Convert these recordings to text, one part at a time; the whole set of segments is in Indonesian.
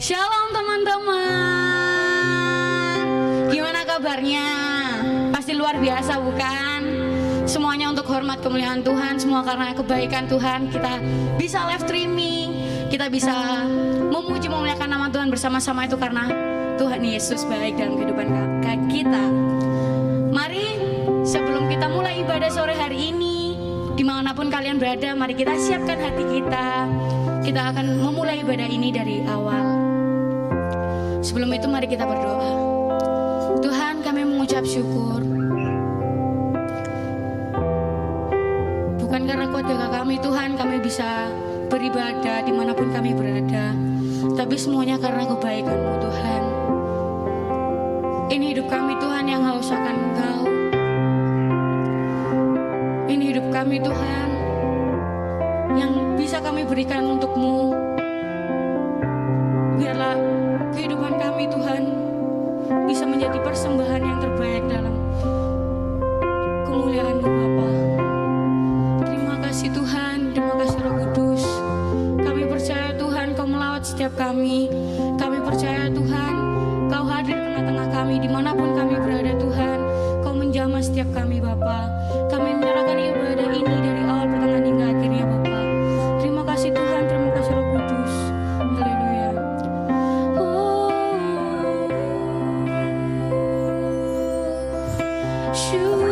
Shalom teman-teman. Gimana kabarnya? Pasti luar biasa bukan? Semuanya untuk hormat kemuliaan Tuhan, semua karena kebaikan Tuhan. Kita bisa live streaming, kita bisa memuji memuliakan nama Tuhan bersama-sama itu karena Tuhan Yesus baik dalam kehidupan kita. Mari sebelum kita mulai ibadah sore hari ini, dimanapun kalian berada, mari kita siapkan hati kita. Kita akan memulai ibadah ini dari awal. Sebelum itu mari kita berdoa. Tuhan, kami mengucap syukur. Bukan karena kuat gagah kami Tuhan, kami bisa beribadah dimanapun kami berada, tapi semuanya karena kebaikan-Mu Tuhan. Ini hidup kami Tuhan yang haus akan Engkau. Ini hidup kami Tuhan yang bisa kami berikan untuk-Mu. Biarlah kehidupan kami Tuhan bisa menjadi persembahan yang terbaik dalam kemuliaan-Mu Bapa. Terima kasih Tuhan, terima kasih Roh Kudus. Kami percaya Tuhan Kau melawat setiap kami. Kami percaya Tuhan Kau hadir tengah-tengah kami dimanapun kami berada Tuhan. Kau menjamah setiap kami Bapa. Kami menyerahkan ibadah ini dari awal pertengahan hingga akhirnya Bapa. Terima kasih Tuhan, terima kasih Roh Kudus. Haleluya. Syukur.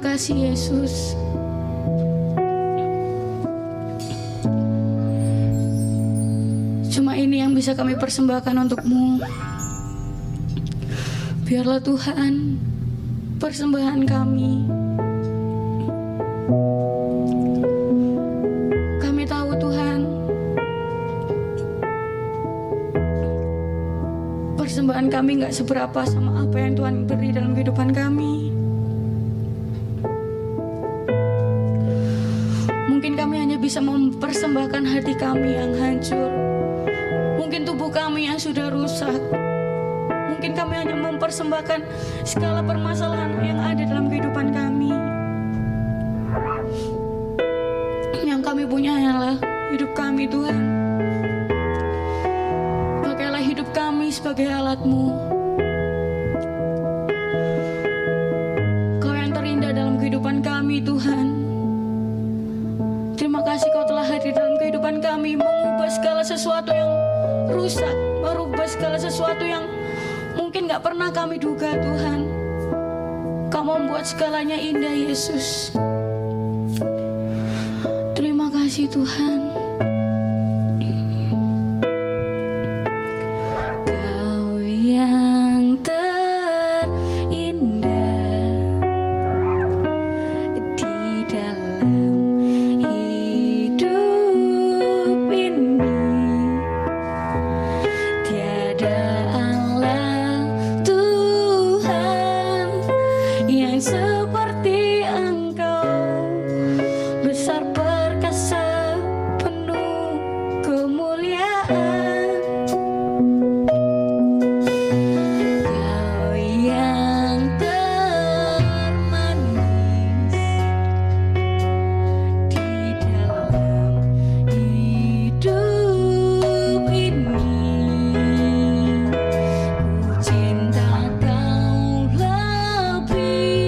kasih Yesus. Cuma ini yang bisa kami persembahkan untuk-Mu. Biarlah Tuhan persembahan kami. Kami tahu Tuhan, persembahan kami gak seberapa sama apa yang Tuhan beri dalam kehidupan kami. Mungkin kami hanya bisa mempersembahkan hati kami yang hancur. Mungkin tubuh kami yang sudah rusak. Mungkin kami hanya mempersembahkan segala permasalahan yang ada dalam kehidupan kami. Yang kami punya hanyalah hidup kami, Tuhan. Pakailah hidup kami sebagai alat-Mu. Kau yang terindah dalam kehidupan kami, Tuhan. Terima kasih Kau telah hadir dalam kehidupan kami, mengubah segala sesuatu yang rusak, merubah segala sesuatu yang mungkin gak pernah kami duga, Tuhan. Kau membuat segalanya indah, Yesus. Terima kasih, Tuhan. Kau yang terindah di dalam hidup ini. Tiada Allah Tuhan yang seperti Engkau, besar perkasa penuh kemuliaan. Kau yang termanis di dalam hidup ini. Ku cinta Kau lebih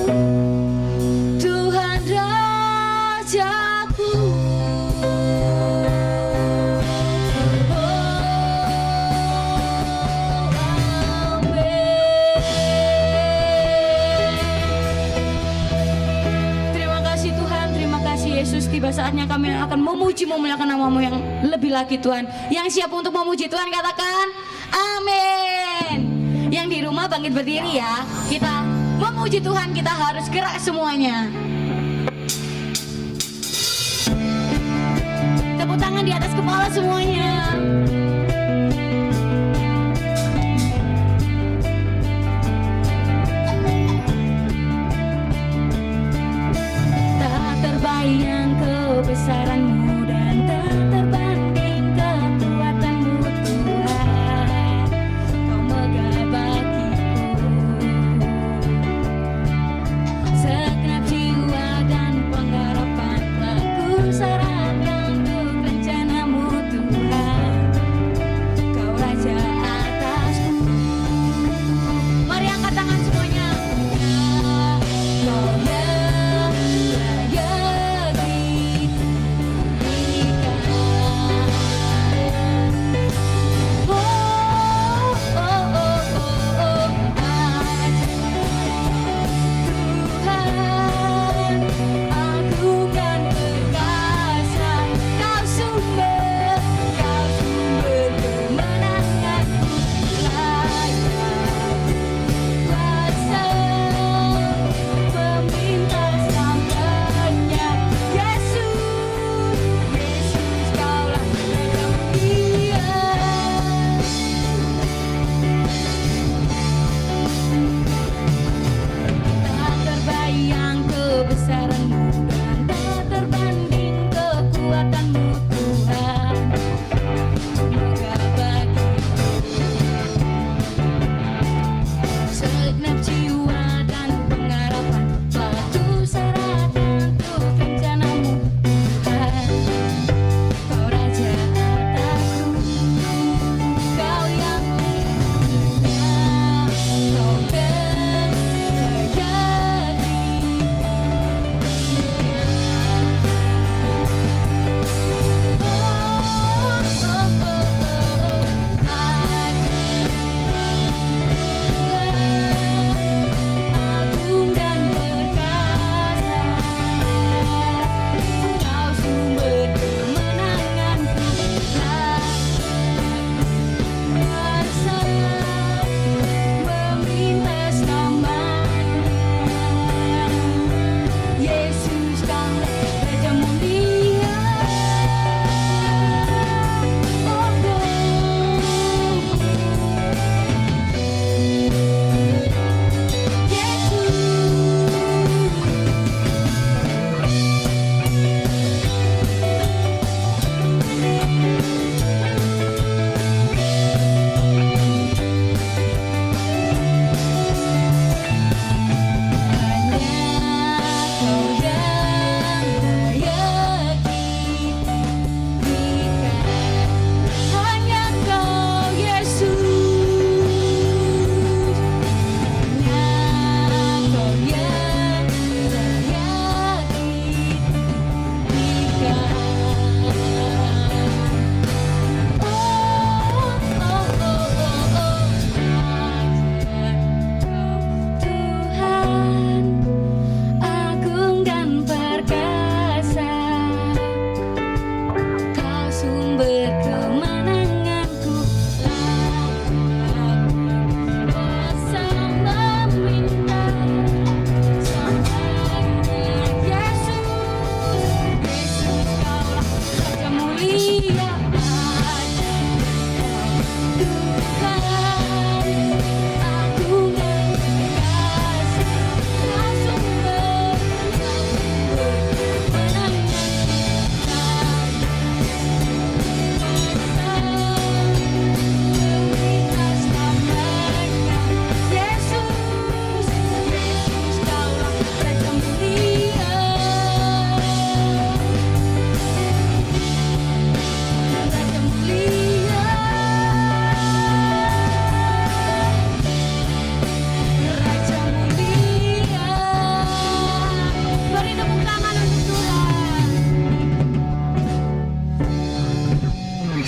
Tuhan Rajaku. Terima kasih Tuhan, terima kasih Yesus. Tiba saatnya kami akan memuji, memuliakan nama-Mu yang lebih lagi Tuhan. Yang siap untuk memuji Tuhan katakan amin. Yang di rumah bangkit berdiri ya. Kita memuji Tuhan, kita harus gerak semuanya. Tepuk tangan di atas kepala semuanya. Tak terbayang kebesaran-Mu dan tak terbanding kekuatan-Mu Tuhan. Kau megah bagiku segenap jiwa dan pengharapan. Telah ku serahkan untuk rencana-Mu Tuhan. Kau Raja atasku. Mari angkat tangan semuanya. Kau yang layak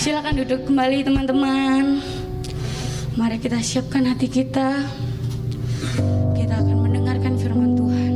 Silakan duduk kembali teman-teman. Mari kita siapkan hati kita. Kita akan mendengarkan firman Tuhan.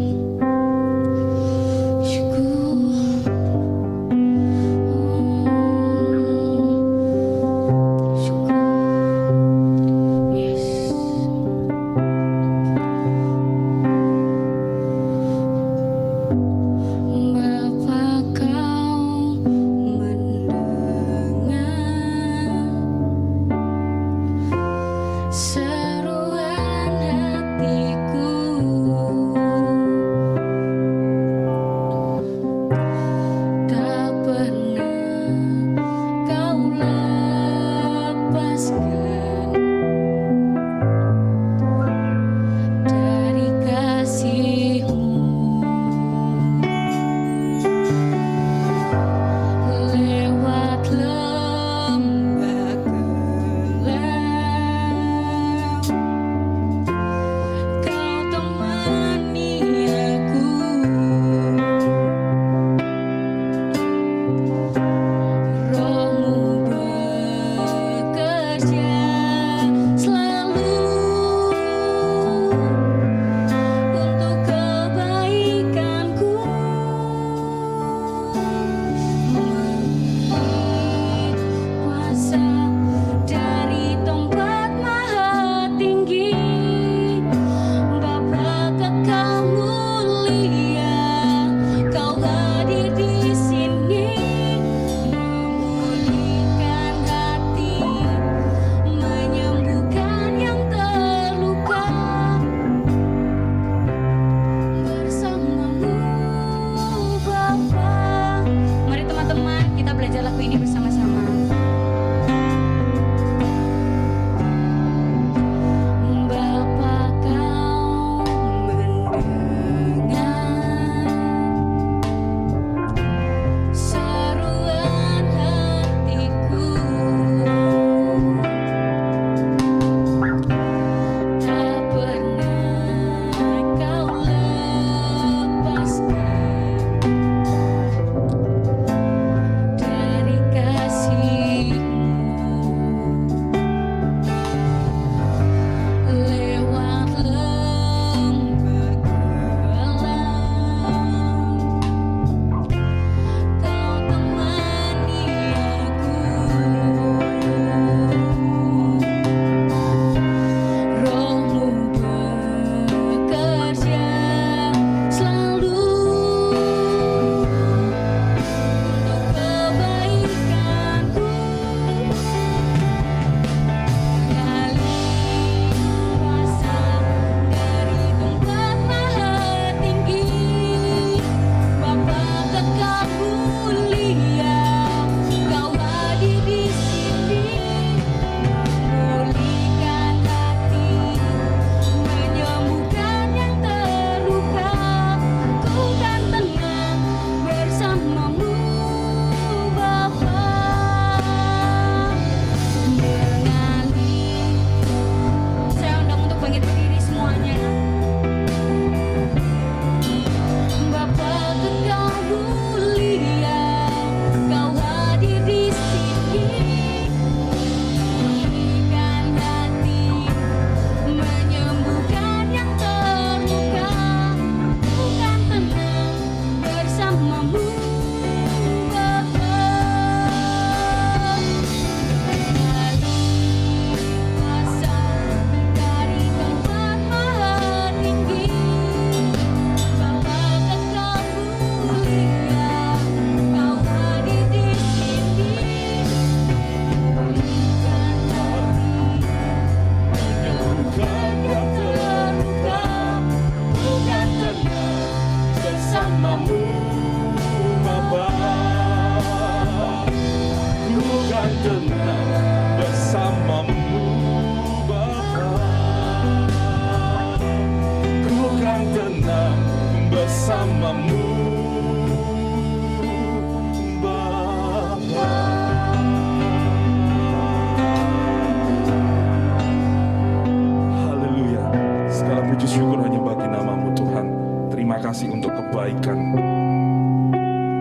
kasih untuk kebaikan.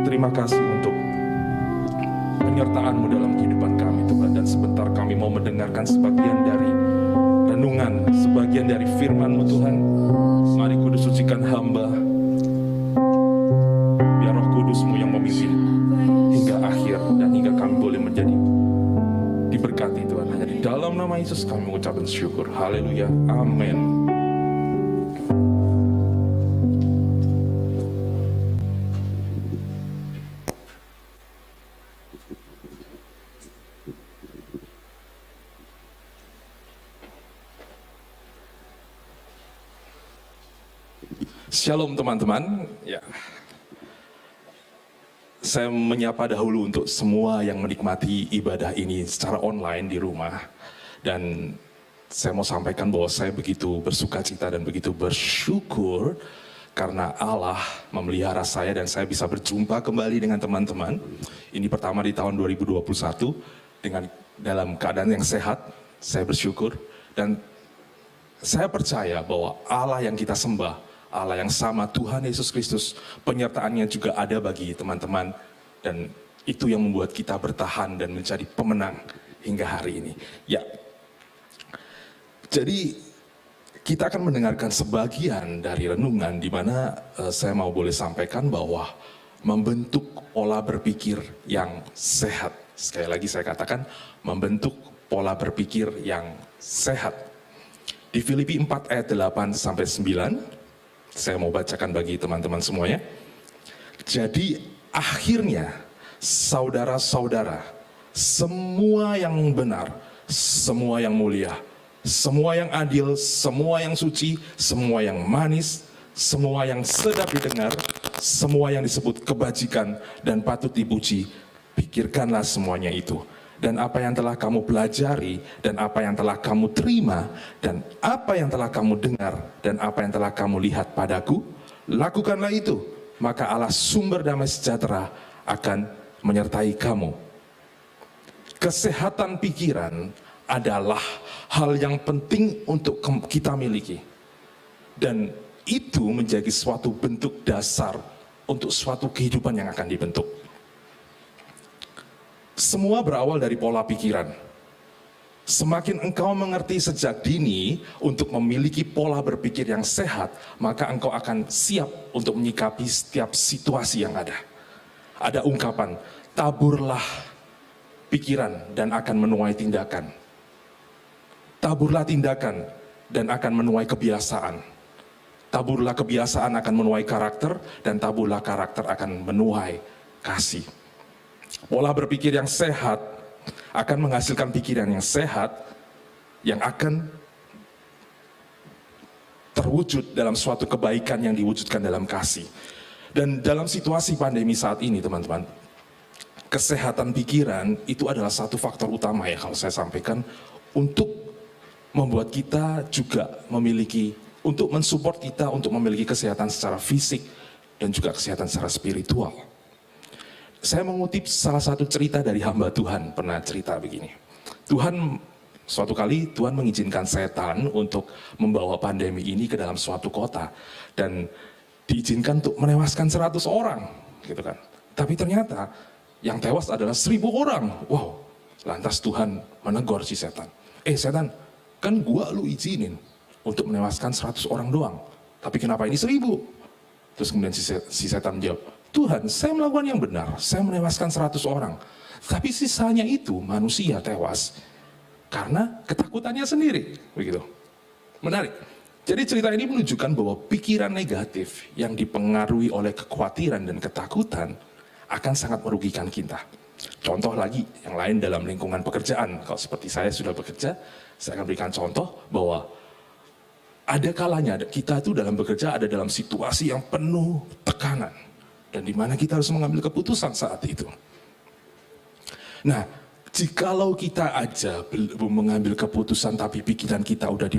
Terima kasih untuk penyertaan-Mu dalam kehidupan kami. Dan sebentar kami mau mendengarkan sebagian dari renungan, sebagian dari firman-Mu Tuhan. Mari kudus sucikan hamba, biar Roh Kudus-Mu yang memimpin hingga akhir dan hingga kami boleh menjadi diberkati Tuhan. Hanya di dalam nama Yesus kami mengucapkan syukur. Haleluya. Amin. Shalom teman-teman. Ya. Saya menyapa dahulu untuk semua yang menikmati ibadah ini secara online di rumah. Dan saya mau sampaikan bahwa saya begitu bersukacita dan begitu bersyukur karena Allah memelihara saya dan saya bisa berjumpa kembali dengan teman-teman. Ini pertama di tahun 2021 dengan dalam keadaan yang sehat. Saya bersyukur dan saya percaya bahwa Allah yang kita sembah, Allah yang sama, Tuhan Yesus Kristus, penyertaannya juga ada bagi teman-teman. Dan itu yang membuat kita bertahan dan menjadi pemenang hingga hari ini. Ya, jadi kita akan mendengarkan sebagian dari renungan di mana saya mau boleh sampaikan bahwa membentuk pola berpikir yang sehat. Sekali lagi saya katakan, membentuk pola berpikir yang sehat. Di Filipi 4 ayat 8-9, saya mau bacakan bagi teman-teman semuanya. Jadi akhirnya saudara-saudara, semua yang benar, semua yang mulia, semua yang adil, semua yang suci, semua yang manis, semua yang sedap didengar, semua yang disebut kebajikan dan patut dipuji, pikirkanlah semuanya itu. Dan apa yang telah kamu pelajari, dan apa yang telah kamu terima, dan apa yang telah kamu dengar, dan apa yang telah kamu lihat padaku, lakukanlah itu. Maka Allah sumber damai sejahtera akan menyertai kamu. Kesehatan pikiran adalah hal yang penting untuk kita miliki. Dan itu menjadi suatu bentuk dasar untuk suatu kehidupan yang akan dibentuk. Semua berawal dari pola pikiran. Semakin engkau mengerti sejak dini untuk memiliki pola berpikir yang sehat, maka engkau akan siap untuk menyikapi setiap situasi yang ada. Ada ungkapan, taburlah pikiran dan akan menuai tindakan. Taburlah tindakan dan akan menuai kebiasaan. Taburlah kebiasaan akan menuai karakter, dan taburlah karakter akan menuai kasih. Pola berpikir yang sehat akan menghasilkan pikiran yang sehat yang akan terwujud dalam suatu kebaikan yang diwujudkan dalam kasih. Dan dalam situasi pandemi saat ini teman-teman, kesehatan pikiran itu adalah satu faktor utama ya kalau saya sampaikan untuk membuat kita juga memiliki, untuk mensupport kita untuk memiliki kesehatan secara fisik dan juga kesehatan secara spiritual. Saya mengutip salah satu cerita dari hamba Tuhan, pernah cerita begini. Suatu kali Tuhan mengizinkan setan untuk membawa pandemi ini ke dalam suatu kota. Dan diizinkan untuk menewaskan 100 orang. Gitu kan. Tapi ternyata yang tewas adalah 1000 orang. Wow, lantas Tuhan menegur si setan. Setan, kan gua lu izinin untuk menewaskan 100 orang doang. Tapi kenapa ini 1000? Terus kemudian si setan menjawab, Tuhan, saya melakukan yang benar, saya menewaskan 100 orang. Tapi sisanya itu manusia tewas karena ketakutannya sendiri. Begitu. Menarik. Jadi cerita ini menunjukkan bahwa pikiran negatif yang dipengaruhi oleh kekhawatiran dan ketakutan akan sangat merugikan kita. Contoh lagi yang lain dalam lingkungan pekerjaan. Kalau seperti saya sudah bekerja, saya akan berikan contoh bahwa ada kalanya kita itu dalam bekerja ada dalam situasi yang penuh tekanan. Dan di mana kita harus mengambil keputusan saat itu. Nah, jikalau kita aja belum mengambil keputusan tapi pikiran kita udah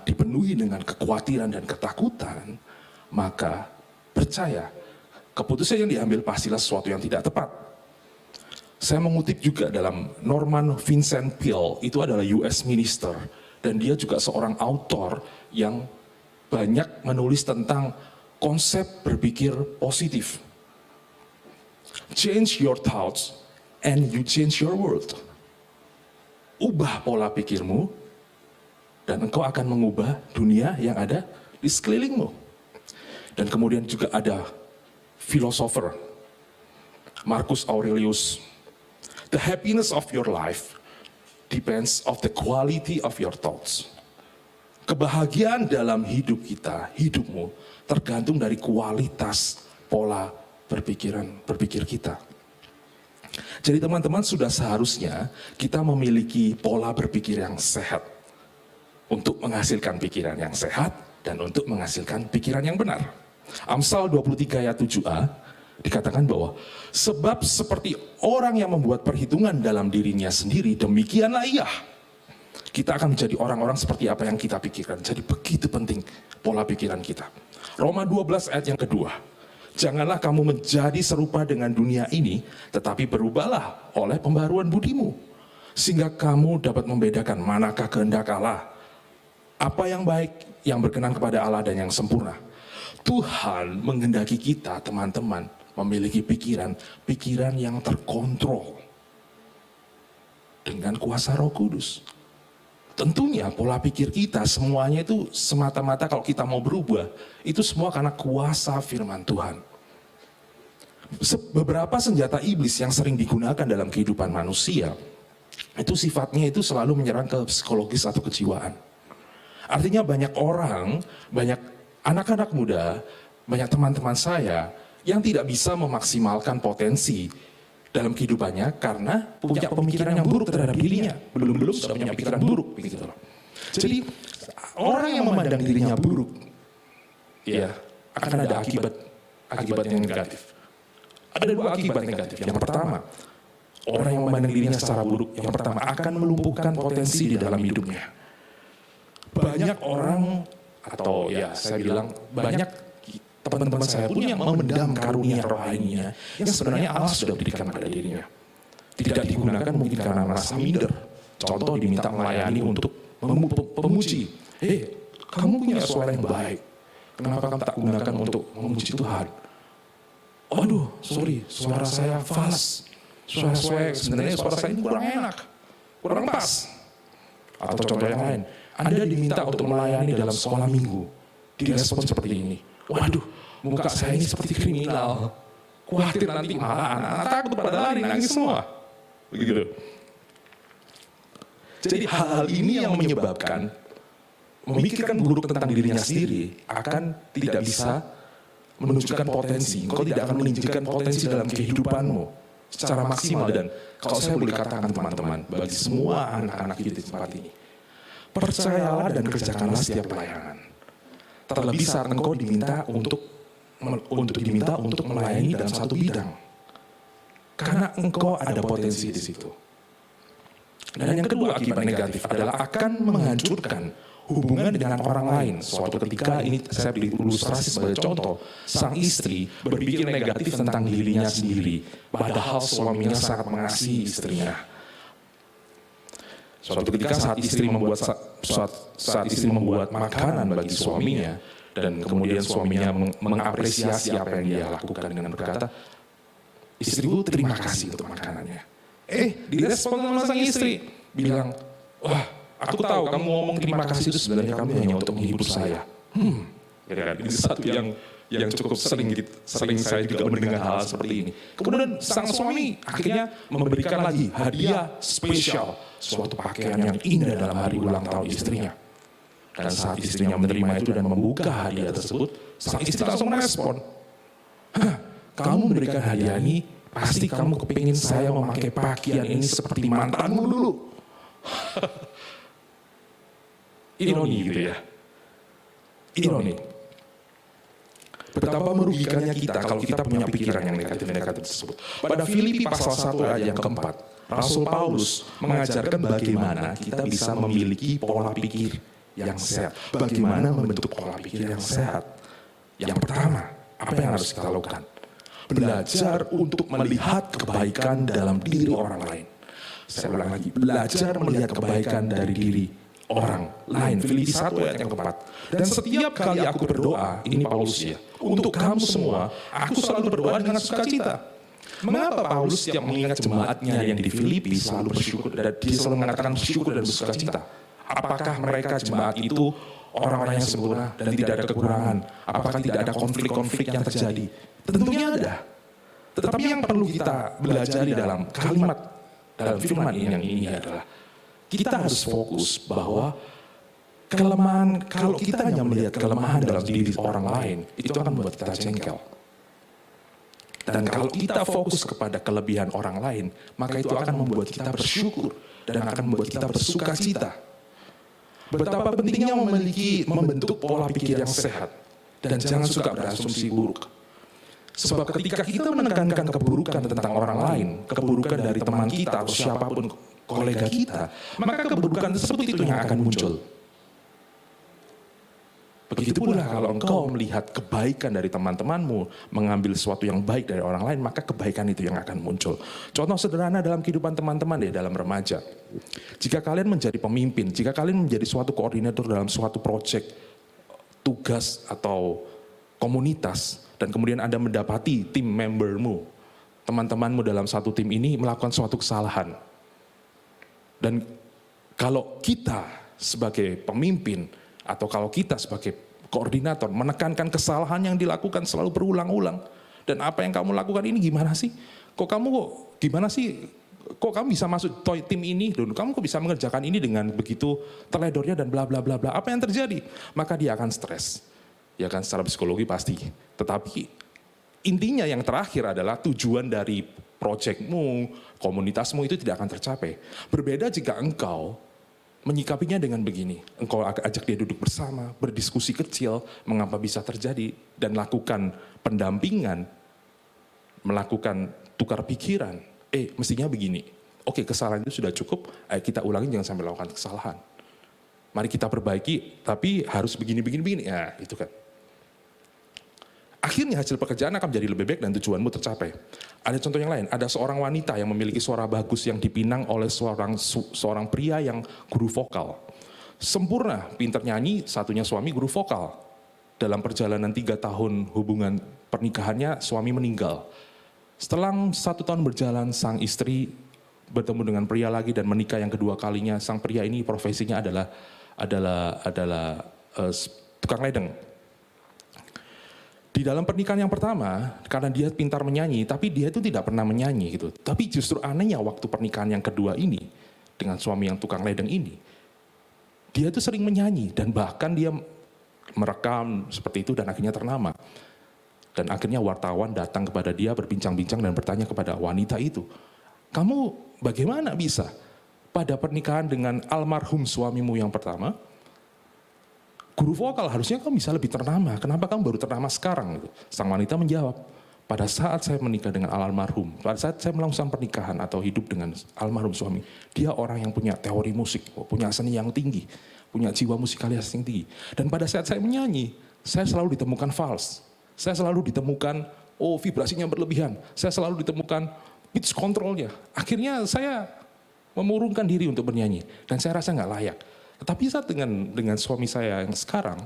dipenuhi dengan kekhawatiran dan ketakutan, maka percaya keputusan yang diambil pastilah sesuatu yang tidak tepat. Saya mengutip juga dalam Norman Vincent Peale, itu adalah US Minister, dan dia juga seorang autor yang banyak menulis tentang konsep berpikir positif. Change your thoughts and you change your world. ubah pola pikirmu, dan engkau akan mengubah dunia yang ada di sekelilingmu. Dan kemudian juga ada filosofer Marcus Aurelius. The happiness of your life depends of the quality of your thoughts. Kebahagiaan dalam hidup kita, hidupmu, tergantung dari kualitas pola berpikir kita. Jadi teman-teman, sudah seharusnya kita memiliki pola berpikir yang sehat untuk menghasilkan pikiran yang sehat dan untuk menghasilkan pikiran yang benar. Amsal 23 ayat 7a dikatakan bahwa sebab seperti orang yang membuat perhitungan dalam dirinya sendiri, demikianlah ia. Kita akan menjadi orang-orang seperti apa yang kita pikirkan. Jadi begitu penting pola pikiran kita. Roma 12 ayat yang kedua. Janganlah kamu menjadi serupa dengan dunia ini, tetapi berubahlah oleh pembaruan budimu, sehingga kamu dapat membedakan manakah kehendak Allah, apa yang baik, yang berkenan kepada Allah dan yang sempurna. Tuhan menghendaki kita, teman-teman, memiliki pikiran yang terkontrol dengan kuasa Roh Kudus. Tentunya pola pikir kita semuanya itu semata-mata kalau kita mau berubah, itu semua karena kuasa firman Tuhan. Beberapa senjata iblis yang sering digunakan dalam kehidupan manusia, itu sifatnya itu selalu menyerang ke psikologis atau kejiwaan. Artinya banyak orang, banyak anak-anak muda, banyak teman-teman saya yang tidak bisa memaksimalkan potensi dalam kehidupannya karena punya pemikiran yang buruk terhadap dirinya. Belum-belum sudah punya pikiran buruk. Begitu. Jadi orang yang memandang dirinya buruk, ya akan ada akibat yang negatif. Ada dua akibat negatif. Yang pertama, orang yang memandang dirinya secara buruk, yang pertama akan melumpuhkan potensi di dalam hidupnya. Banyak orang, atau ya saya bilang banyak teman-teman saya pun yang memendam karunia rohaninya yang sebenarnya Allah sudah berikan pada dirinya. Tidak digunakan mungkin karena merasa minder. Contoh, diminta melayani untuk memuji. Kamu punya suara yang baik, kenapa kamu tak gunakan untuk memuji Tuhan? Aduh, sorry, suara saya fals. Sebenarnya suara saya ini kurang enak, kurang pas. Atau contoh yang lain, Anda diminta untuk melayani dalam sekolah minggu, direspon seperti ini. Waduh, muka saya ini seperti kriminal. Khawatir nanti malah anak-anak takut pada lari, nangis semua. Begitu. Jadi hal-hal ini yang menyebabkan memikirkan buruk tentang dirinya sendiri akan tidak bisa menunjukkan potensi. Engkau tidak akan menunjukkan potensi dalam kehidupanmu secara maksimal. Dan kalau saya boleh katakan teman-teman, bagi semua anak-anak kita di tempat ini, percayalah dan kerjakanlah setiap pelayanan. Terlebih saat engkau diminta untuk melayani dalam satu bidang, karena engkau ada potensi di situ. Dan yang kedua akibat negatif adalah akan menghancurkan hubungan dengan orang lain. Suatu ketika ini saya beri ilustrasi sebagai contoh, sang istri berpikir negatif tentang dirinya sendiri, padahal suaminya sangat mengasihi istrinya. Suatu ketika saat istri membuat makanan bagi suaminya, dan kemudian suaminya mengapresiasi apa yang dia lakukan dengan berkata, istriku terima kasih untuk makanannya. Direspon sama sang istri, bilang, wah, aku tahu kamu ngomong terima kasih itu sebenarnya kamu hanya untuk menghibur saya. Ini satu yang cukup sering saya juga mendengar hal seperti ini. Kemudian sang suami akhirnya memberikan lagi hadiah spesial, suatu pakaian yang indah dalam hari ulang tahun istrinya. Dan saat istrinya menerima itu dan membuka hadiah tersebut, sang istri langsung merespon, kamu memberikan hadiah ini, pasti kamu kepingin saya memakai pakaian ini seperti mantanmu dulu. Ironi gitu ya. Ironi. Betapa merugikannya kita kalau kita punya pikiran yang negatif-negatif tersebut. Pada Filipi pasal 1 ayat yang keempat, Rasul Paulus mengajarkan bagaimana kita bisa memiliki pola pikir yang sehat. Bagaimana membentuk pola pikir yang sehat. Yang pertama, apa yang harus kita lakukan? Belajar untuk melihat kebaikan dalam diri orang lain. Saya ulang lagi, belajar melihat kebaikan dari diri orang lain. Filipi 1 ayat yang keempat. Dan setiap kali aku berdoa, ini Paulus ya, untuk kamu semua, aku selalu berdoa dengan sukacita. Mengapa Paulus setiap mengingat jemaatnya yang di Filipi selalu bersyukur dan dia selalu mengatakan bersyukur dan bersuka cita? Apakah mereka jemaat itu orang-orang yang sempurna dan tidak ada kekurangan? Apakah tidak ada konflik-konflik yang terjadi? Tentunya ada. Tetapi yang perlu kita belajar dalam kalimat, dalam firman yang ini adalah kita harus fokus bahwa kelemahan, kalau kita hanya melihat kelemahan dalam diri orang lain, itu akan membuat kita jengkel. Dan kalau kita fokus kepada kelebihan orang lain, maka itu akan membuat kita bersyukur dan akan membuat kita bersuka cita. Betapa pentingnya membentuk pola pikir yang sehat dan jangan suka berasumsi buruk. Sebab ketika kita menekankan keburukan tentang orang lain, keburukan dari teman kita atau siapapun kolega kita, maka keburukan tersebut itu yang akan muncul. Begitu pula kalau engkau melihat kebaikan dari teman-temanmu, mengambil sesuatu yang baik dari orang lain, maka kebaikan itu yang akan muncul. Contoh sederhana dalam kehidupan teman-teman dalam remaja. Jika kalian menjadi pemimpin, jika kalian menjadi suatu koordinator dalam suatu proyek, tugas atau komunitas, dan kemudian Anda mendapati tim membermu, teman-temanmu dalam satu tim ini melakukan suatu kesalahan. Dan kalau kita sebagai pemimpin, atau kalau kita sebagai koordinator menekankan kesalahan yang dilakukan selalu berulang-ulang. Dan apa yang kamu lakukan ini gimana sih? Gimana sih? Kok kamu bisa masuk tim ini? Dan kamu kok bisa mengerjakan ini dengan begitu teledornya dan bla bla bla bla. Apa yang terjadi? Maka dia akan stres. Ya kan, secara psikologi pasti. Tetapi intinya yang terakhir adalah tujuan dari proyekmu, komunitasmu itu tidak akan tercapai. Berbeda jika engkau menyikapinya dengan begini, engkau ajak dia duduk bersama, berdiskusi kecil, mengapa bisa terjadi, dan lakukan pendampingan, melakukan tukar pikiran. Mestinya begini, oke kesalahan itu sudah cukup, ayo kita ulangi jangan sampai melakukan kesalahan. Mari kita perbaiki, tapi harus begini, ya itu kan. Akhirnya hasil pekerjaan akan menjadi lebih baik dan tujuanmu tercapai. Ada contoh yang lain, ada seorang wanita yang memiliki suara bagus yang dipinang oleh seorang pria yang guru vokal. Sempurna, pintar nyanyi, satunya suami guru vokal. Dalam perjalanan 3 tahun hubungan pernikahannya, suami meninggal. Setelah 1 tahun berjalan, sang istri bertemu dengan pria lagi dan menikah yang kedua kalinya. Sang pria ini profesinya adalah tukang ledeng. Di dalam pernikahan yang pertama, karena dia pintar menyanyi, tapi dia itu tidak pernah menyanyi gitu. Tapi justru anehnya waktu pernikahan yang kedua ini, dengan suami yang tukang ledeng ini, dia itu sering menyanyi dan bahkan dia merekam seperti itu dan akhirnya ternama. Dan akhirnya wartawan datang kepada dia berbincang-bincang dan bertanya kepada wanita itu, kamu bagaimana bisa pada pernikahan dengan almarhum suamimu yang pertama, guru vokal harusnya kamu bisa lebih ternama. Kenapa kamu baru ternama sekarang? Sang wanita menjawab, pada saat saya menikah dengan almarhum, pada saat saya melangsungkan pernikahan atau hidup dengan almarhum suami, dia orang yang punya teori musik, punya seni yang tinggi, punya jiwa musikalitas yang tinggi. Dan pada saat saya menyanyi, saya selalu ditemukan fals, saya selalu ditemukan vibrasinya berlebihan, saya selalu ditemukan pitch controlnya. Akhirnya saya memurungkan diri untuk bernyanyi dan saya rasa nggak layak. Tetapi saat dengan suami saya yang sekarang,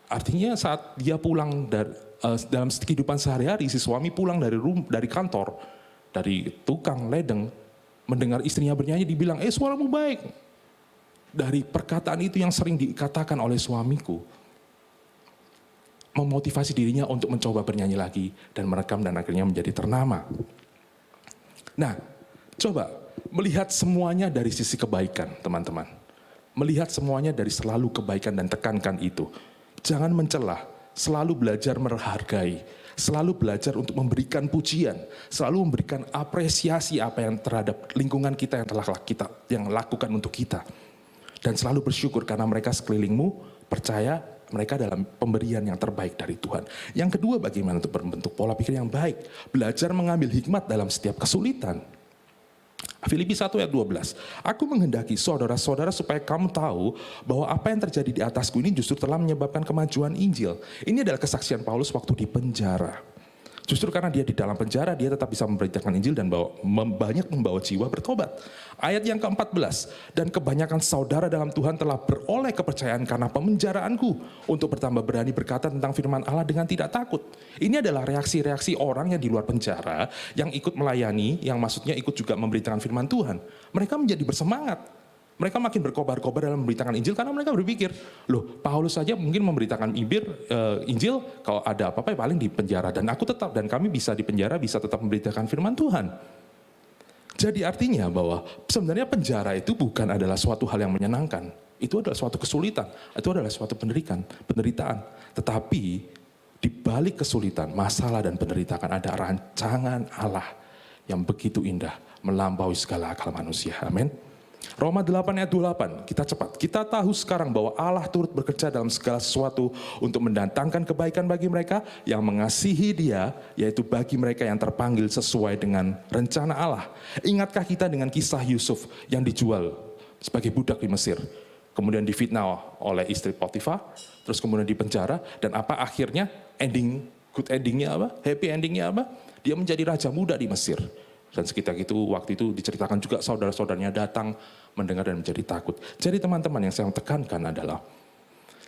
artinya saat dia pulang dalam kehidupan sehari-hari, si suami pulang dari kantor, dari tukang ledeng, mendengar istrinya bernyanyi, dibilang, suaramu baik. Dari perkataan itu yang sering dikatakan oleh suamiku, memotivasi dirinya untuk mencoba bernyanyi lagi dan merekam dan akhirnya menjadi ternama. Nah, coba melihat semuanya dari sisi kebaikan, teman-teman. Melihat semuanya dari selalu kebaikan dan tekankan itu. Jangan mencelah, selalu belajar menghargai, selalu belajar untuk memberikan pujian, selalu memberikan apresiasi apa yang terhadap lingkungan kita yang telah kita yang lakukan untuk kita. Dan selalu bersyukur karena mereka sekelilingmu percaya mereka dalam pemberian yang terbaik dari Tuhan. Yang kedua, bagaimana untuk membentuk pola pikir yang baik? Belajar mengambil hikmat dalam setiap kesulitan. Filipi 1 ayat 12. Aku menghendaki saudara-saudara supaya kamu tahu bahwa apa yang terjadi di atasku ini justru telah menyebabkan kemajuan Injil. Ini adalah kesaksian Paulus waktu di penjara. Justru karena dia di dalam penjara, dia tetap bisa memberitakan Injil dan banyak membawa jiwa bertobat. Ayat yang ke-14, dan kebanyakan saudara dalam Tuhan telah beroleh kepercayaan karena pemenjaraanku, untuk bertambah berani berkata tentang firman Allah dengan tidak takut. Ini adalah reaksi-reaksi orang yang di luar penjara, yang ikut melayani, yang maksudnya ikut juga memberitakan firman Tuhan. Mereka menjadi bersemangat. Mereka makin berkobar-kobar dalam memberitakan Injil karena mereka berpikir, loh Paulus saja mungkin memberitakan Injil, kalau ada apa-apa paling di penjara, dan aku tetap, dan kami bisa di penjara bisa tetap memberitakan firman Tuhan. Jadi artinya bahwa sebenarnya penjara itu bukan adalah suatu hal yang menyenangkan. Itu adalah suatu kesulitan, itu adalah suatu penderitaan. Tetapi di balik kesulitan, masalah dan penderitaan ada rancangan Allah yang begitu indah, melampaui segala akal manusia. Amin. Roma 8 ayat 28, kita cepat. Kita tahu sekarang bahwa Allah turut bekerja dalam segala sesuatu untuk mendatangkan kebaikan bagi mereka yang mengasihi Dia, yaitu bagi mereka yang terpanggil sesuai dengan rencana Allah. Ingatkah kita dengan kisah Yusuf yang dijual sebagai budak di Mesir, kemudian difitnah oleh istri Potifar, terus kemudian dipenjara, dan apa akhirnya good endingnya apa? Happy endingnya apa? Dia menjadi raja muda di Mesir. Dan sekitar itu, waktu itu diceritakan juga saudara-saudaranya datang mendengar dan menjadi takut. Jadi teman-teman, yang saya tekankan adalah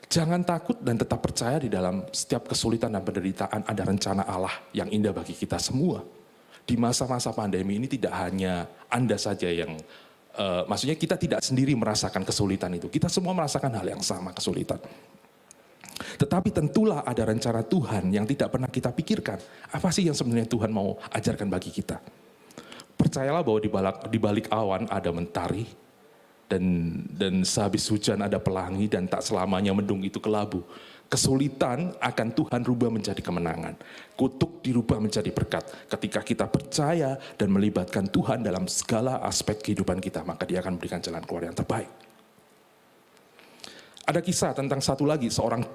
jangan takut dan tetap percaya di dalam setiap kesulitan dan penderitaan ada rencana Allah yang indah bagi kita semua. Di masa-masa pandemi ini tidak hanya Anda saja yang, maksudnya kita tidak sendiri merasakan kesulitan itu. Kita semua merasakan hal yang sama, kesulitan. Tetapi tentulah ada rencana Tuhan yang tidak pernah kita pikirkan. Apa sih yang sebenarnya Tuhan mau ajarkan bagi kita? Percayalah bahwa di balik awan ada mentari, dan sehabis hujan ada pelangi, dan tak selamanya mendung itu kelabu. Kesulitan akan Tuhan rubah menjadi kemenangan. Kutuk dirubah menjadi berkat. Ketika kita percaya dan melibatkan Tuhan dalam segala aspek kehidupan kita, maka Dia akan memberikan jalan keluar yang terbaik. Ada kisah tentang satu lagi, seorang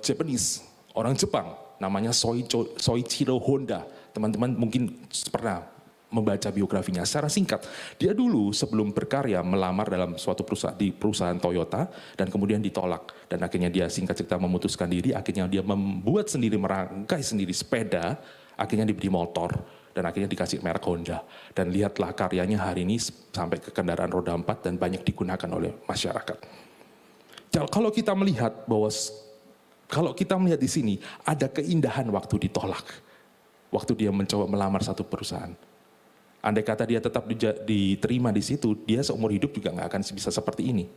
Japanese, orang Jepang, namanya Soichiro Honda. Teman-teman mungkin pernah membaca biografinya secara singkat. Dia dulu sebelum berkarya melamar dalam suatu perusahaan Toyota, dan kemudian ditolak. Dan akhirnya dia singkat cerita memutuskan diri, akhirnya dia membuat sendiri, merangkai sendiri sepeda, akhirnya diberi motor, dan akhirnya dikasih merek Honda. Dan lihatlah karyanya hari ini sampai ke kendaraan roda 4 dan banyak digunakan oleh masyarakat. Kalau kita melihat di sini ada keindahan waktu ditolak, waktu dia mencoba melamar satu perusahaan. Andai kata dia tetap diterima di situ, dia seumur hidup juga nggak akan bisa seperti ini.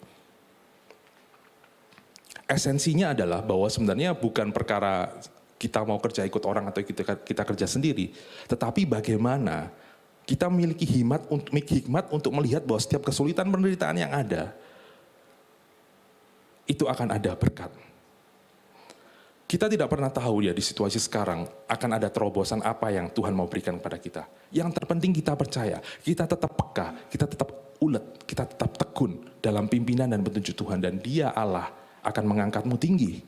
Esensinya adalah bahwa sebenarnya bukan perkara kita mau kerja ikut orang atau kita kerja sendiri, tetapi bagaimana kita memiliki hikmat untuk melihat bahwa setiap kesulitan penderitaan yang ada, itu akan ada berkat. Kita tidak pernah tahu ya di situasi sekarang akan ada terobosan apa yang Tuhan mau berikan kepada kita. Yang terpenting kita percaya, kita tetap peka, kita tetap ulet, kita tetap tekun dalam pimpinan dan petunjuk Tuhan, dan Dia Allah akan mengangkatmu tinggi.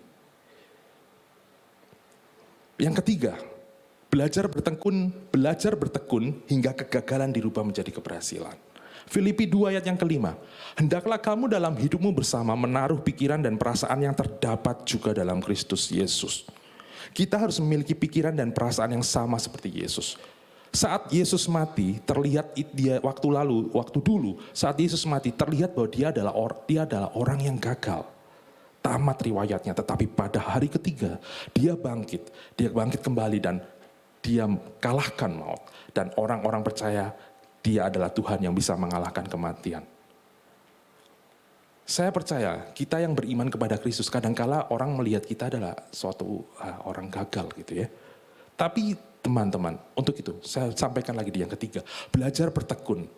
Yang ketiga, belajar bertekun hingga kegagalan dirubah menjadi keberhasilan. Filipi 2 ayat yang kelima, hendaklah kamu dalam hidupmu bersama menaruh pikiran dan perasaan yang terdapat juga dalam Kristus Yesus. Kita harus memiliki pikiran dan perasaan yang sama seperti Yesus. Saat Yesus mati, terlihat dia waktu dulu, saat Yesus mati terlihat bahwa dia adalah orang yang gagal. Tamat riwayatnya, tetapi pada hari ketiga dia bangkit kembali, dan dia kalahkan maut, dan orang-orang percaya Dia adalah Tuhan yang bisa mengalahkan kematian. Saya percaya kita yang beriman kepada Kristus, kadangkala orang melihat kita adalah suatu orang gagal gitu ya. Tapi teman-teman, untuk itu saya sampaikan lagi di yang ketiga, belajar bertekun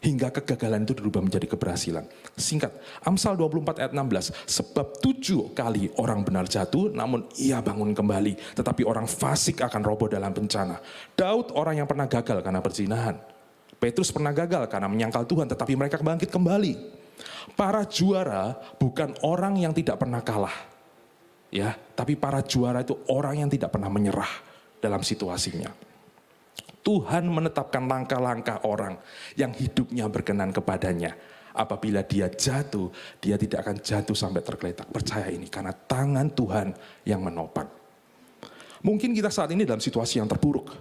hingga kegagalan itu dirubah menjadi keberhasilan. Singkat, Amsal 24 ayat 16, sebab 7 kali orang benar jatuh, namun ia bangun kembali. Tetapi orang fasik akan roboh dalam bencana. Daud orang yang pernah gagal karena perzinahan. Petrus pernah gagal karena menyangkal Tuhan, tetapi mereka bangkit kembali. Para juara bukan orang yang tidak pernah kalah, ya, tapi para juara itu orang yang tidak pernah menyerah dalam situasinya. Tuhan menetapkan langkah-langkah orang yang hidupnya berkenan kepadanya. Apabila dia jatuh, dia tidak akan jatuh sampai tergeletak. Percaya ini, karena tangan Tuhan yang menopang. Mungkin kita saat ini dalam situasi yang terburuk.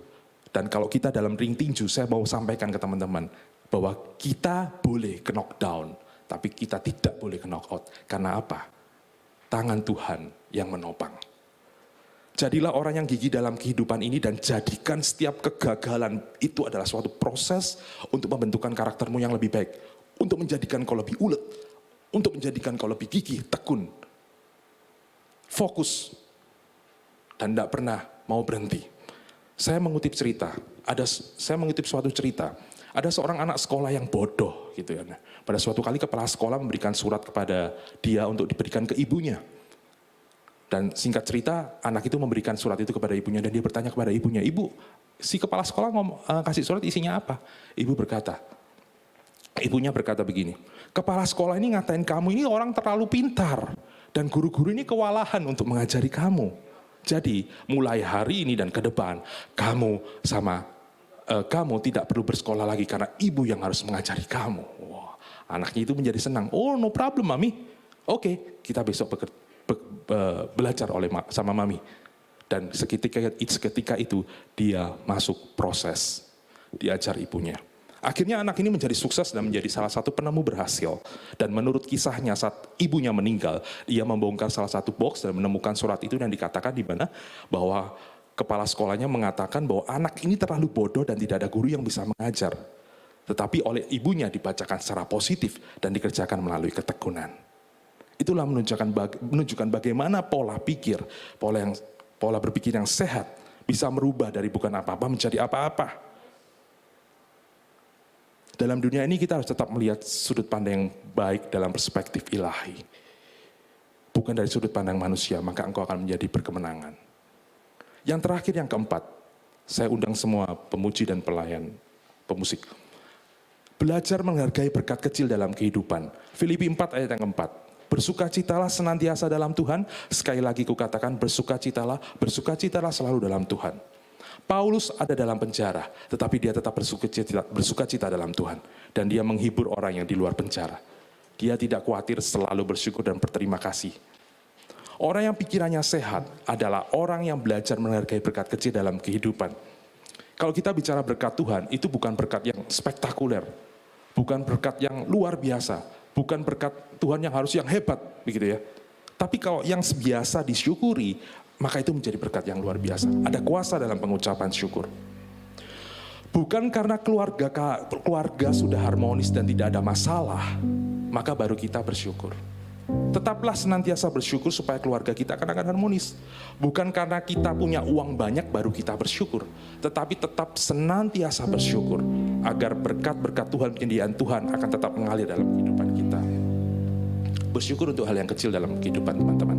Dan kalau kita dalam ring tinju, saya mau sampaikan ke teman-teman bahwa kita boleh ke knockdown, tapi kita tidak boleh ke knockout. Karena apa? Tangan Tuhan yang menopang. Jadilah orang yang gigih dalam kehidupan ini dan jadikan setiap kegagalan itu adalah suatu proses untuk membentukkan karaktermu yang lebih baik. Untuk menjadikan kau lebih ulet. Untuk menjadikan kau lebih gigih, tekun. Fokus. Dan tidak pernah mau berhenti. Saya mengutip suatu cerita. Ada seorang anak sekolah yang bodoh gitu ya. Pada suatu kali kepala sekolah memberikan surat kepada dia untuk diberikan ke ibunya. Dan singkat cerita, anak itu memberikan surat itu kepada ibunya dan dia bertanya kepada ibunya, "Ibu, si kepala sekolah kasih surat isinya apa?" Ibunya berkata begini, "Kepala sekolah ini ngatain kamu ini orang terlalu pintar dan guru-guru ini kewalahan untuk mengajari kamu. Jadi mulai hari ini dan ke depan kamu tidak perlu bersekolah lagi karena ibu yang harus mengajari kamu." Wah, anaknya itu menjadi senang. "Oh, no problem, Mami. Oke, kita besok belajar sama Mami." Dan seketika itu dia masuk proses diajar ibunya. Akhirnya anak ini menjadi sukses dan menjadi salah satu penemu berhasil. Dan menurut kisahnya saat ibunya meninggal, dia membongkar salah satu box dan menemukan surat itu dan dikatakan di mana bahwa kepala sekolahnya mengatakan bahwa anak ini terlalu bodoh dan tidak ada guru yang bisa mengajar. Tetapi oleh ibunya dibacakan secara positif dan dikerjakan melalui ketekunan. Itulah menunjukkan bagaimana pola berpikir yang sehat bisa merubah dari bukan apa-apa menjadi apa-apa. Dalam dunia ini kita harus tetap melihat sudut pandang yang baik dalam perspektif ilahi. Bukan dari sudut pandang manusia, maka engkau akan menjadi berkemenangan. Yang terakhir, yang keempat, saya undang semua pemuji dan pelayan pemusik. Belajar menghargai berkat kecil dalam kehidupan. Filipi 4 ayat yang keempat. Bersukacitalah senantiasa dalam Tuhan. Sekali lagi kukatakan bersukacitalah selalu dalam Tuhan. Paulus ada dalam penjara, tetapi dia tetap bersukacita dalam Tuhan. Dan dia menghibur orang yang di luar penjara. Dia tidak khawatir, selalu bersyukur dan berterima kasih. Orang yang pikirannya sehat adalah orang yang belajar menghargai berkat kecil dalam kehidupan. Kalau kita bicara berkat Tuhan, itu bukan berkat yang spektakuler. Bukan berkat yang luar biasa. Bukan berkat Tuhan yang harus yang hebat, begitu ya. Tapi kalau yang biasa disyukuri, maka itu menjadi berkat yang luar biasa. Ada kuasa dalam pengucapan syukur. Bukan karena keluarga sudah harmonis dan tidak ada masalah, maka baru kita bersyukur. Tetaplah senantiasa bersyukur supaya keluarga kita akan harmonis. Bukan karena kita punya uang banyak baru kita bersyukur, tetapi tetap senantiasa bersyukur agar berkat-berkat Tuhan, penyediaan Tuhan akan tetap mengalir dalam kehidupan kita. Bersyukur untuk hal yang kecil dalam kehidupan teman-teman.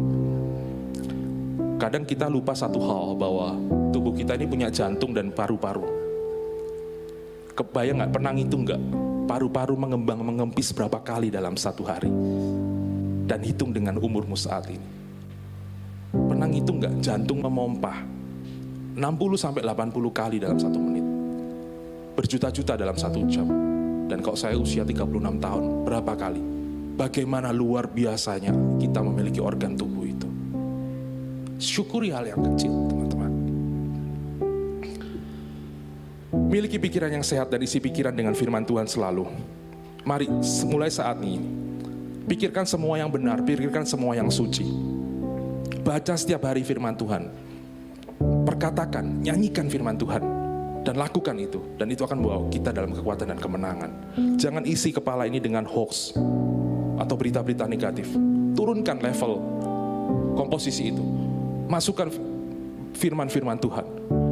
Kadang kita lupa satu hal, bahwa tubuh kita ini punya jantung dan paru-paru. Kebayang gak, pernah ngitung gak paru-paru mengempis berapa kali dalam satu hari? Dan hitung dengan umurmu saat ini. Pernah ngitung gak jantung memompa 60-80 kali dalam 1 menit? Berjuta-juta dalam 1 jam. Dan kalau saya usia 36 tahun, berapa kali? Bagaimana luar biasanya kita memiliki organ tubuh itu. Syukuri hal yang kecil, teman-teman. Miliki pikiran yang sehat dan isi pikiran dengan firman Tuhan selalu. Mari, mulai saat ini, pikirkan semua yang benar, pikirkan semua yang suci. Baca setiap hari firman Tuhan. Perkatakan, nyanyikan firman Tuhan. Dan lakukan itu. Dan itu akan membawa kita dalam kekuatan dan kemenangan. Jangan isi kepala ini dengan hoax atau berita-berita negatif. Turunkan level komposisi itu. Masukkan firman-firman Tuhan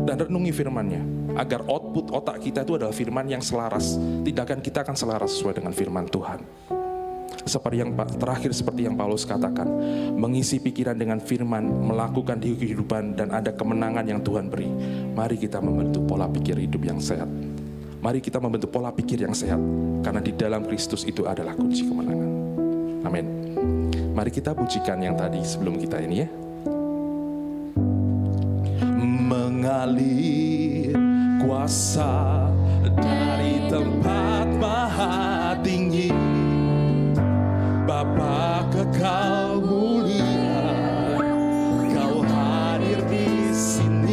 dan renungi firman-Nya agar output otak kita itu adalah firman yang selaras. Tindakan kita akan selaras sesuai dengan firman Tuhan. Seperti yang Paulus katakan, mengisi pikiran dengan firman, melakukan di kehidupan dan ada kemenangan yang Tuhan beri. Mari kita membentuk pola pikir hidup yang sehat. Mari kita membentuk pola pikir yang sehat, karena di dalam Kristus itu adalah kunci kemenangan. Amin. Mari kita pujikan yang tadi sebelum kita ini ya. Mengalir kuasa dari tempat maha tinggi, Bapa kekal mulia, Kau hadir di sini.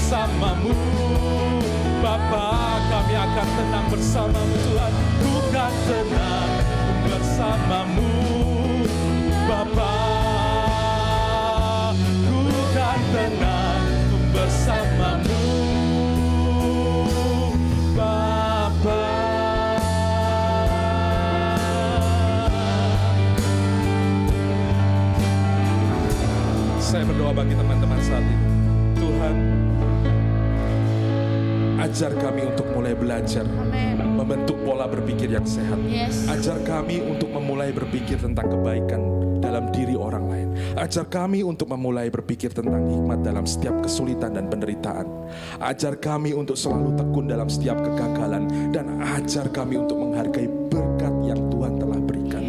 bersamamu. Bapa, kami akan tenang bersamamu Tuhan. Ku kan tenang bersamamu Bapa. Ku kan tenang bersamamu Bapa. Saya berdoa bagi teman-teman saat ini. Tuhan, ajar kami untuk mulai belajar membentuk pola berpikir yang sehat. Yes. Ajar kami untuk memulai berpikir tentang kebaikan dalam diri orang lain. Ajar kami untuk memulai berpikir tentang hikmat dalam setiap kesulitan dan penderitaan. Ajar kami untuk selalu tekun dalam setiap kegagalan. Dan ajar kami untuk menghargai berkat yang Tuhan telah berikan.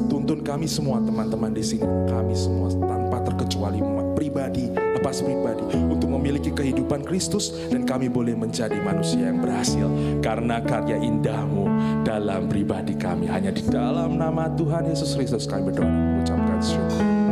Tuntun kami semua teman-teman di sini, kami semua tanpa terkecuali pribadi, lepas pribadi, untuk memiliki kehidupan Kristus, dan kami boleh menjadi manusia yang berhasil karena karya indah-Mu dalam pribadi kami. Hanya di dalam nama Tuhan Yesus Kristus kami berdoa dan mengucapkan syukur.